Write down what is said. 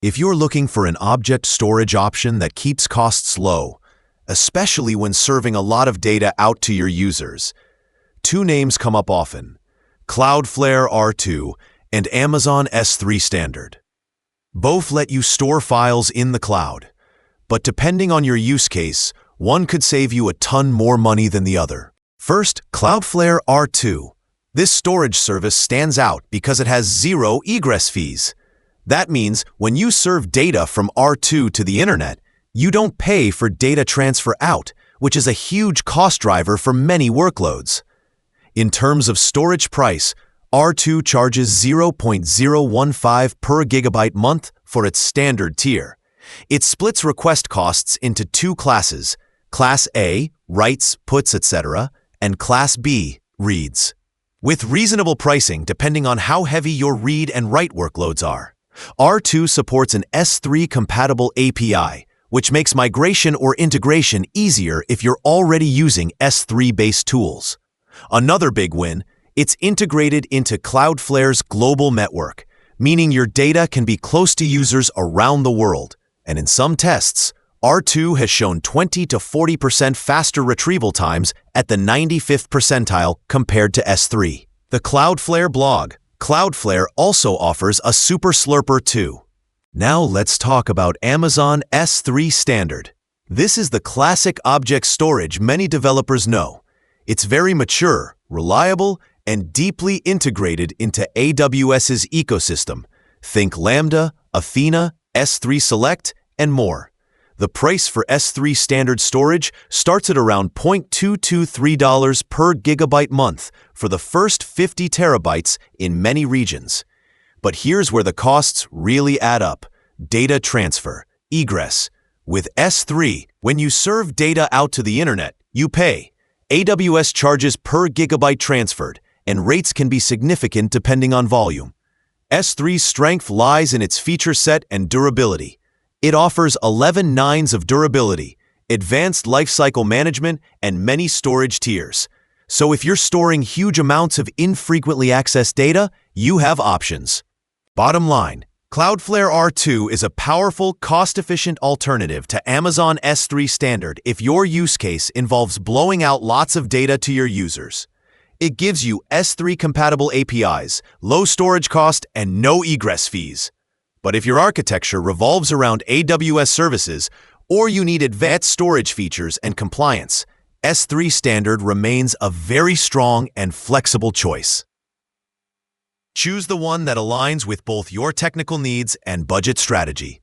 If you're looking for an object storage option that keeps costs low, especially when serving a lot of data out to your users, two names come up often: Cloudflare R2 and Amazon S3 Standard. Both let you store files in the cloud, but depending on your use case, one could save you a ton more money than the other. First, Cloudflare R2. This storage service stands out because it has zero egress fees. That means when you serve data from R2 to the internet, you don't pay for data transfer out, which is a huge cost driver for many workloads. In terms of storage price, R2 charges 0.015 per gigabyte month for its standard tier. It splits request costs into two classes: Class A, writes, puts, etc., and Class B, reads, with reasonable pricing depending on how heavy your read and write workloads are. R2 supports an S3-compatible API, which makes migration or integration easier if you're already using S3-based tools. Another big win: it's integrated into Cloudflare's global network, meaning your data can be close to users around the world. And in some tests, R2 has shown 20 to 40% faster retrieval times at the 95th percentile compared to S3. The Cloudflare blog. Cloudflare also offers a Super Slurper too. Now let's talk about Amazon S3 Standard. This is the classic object storage many developers know. It's very mature, reliable, and deeply integrated into AWS's ecosystem. Think Lambda, Athena, S3 Select, and more. The price for S3 standard storage starts at around $0.223 per gigabyte month for the first 50 terabytes in many regions. But here's where the costs really add up: data transfer, egress. With S3, when you serve data out to the internet, you pay. AWS charges per gigabyte transferred, and rates can be significant depending on volume. S3's strength lies in its feature set and durability. It offers 11 nines of durability, advanced lifecycle management, and many storage tiers. So if you're storing huge amounts of infrequently accessed data, you have options. Bottom line, Cloudflare R2 is a powerful, cost-efficient alternative to Amazon S3 Standard if your use case involves blowing out lots of data to your users. It gives you S3-compatible APIs, low storage cost, and no egress fees. But if your architecture revolves around AWS services, or you need advanced storage features and compliance, S3 Standard remains a very strong and flexible choice. Choose the one that aligns with both your technical needs and budget strategy.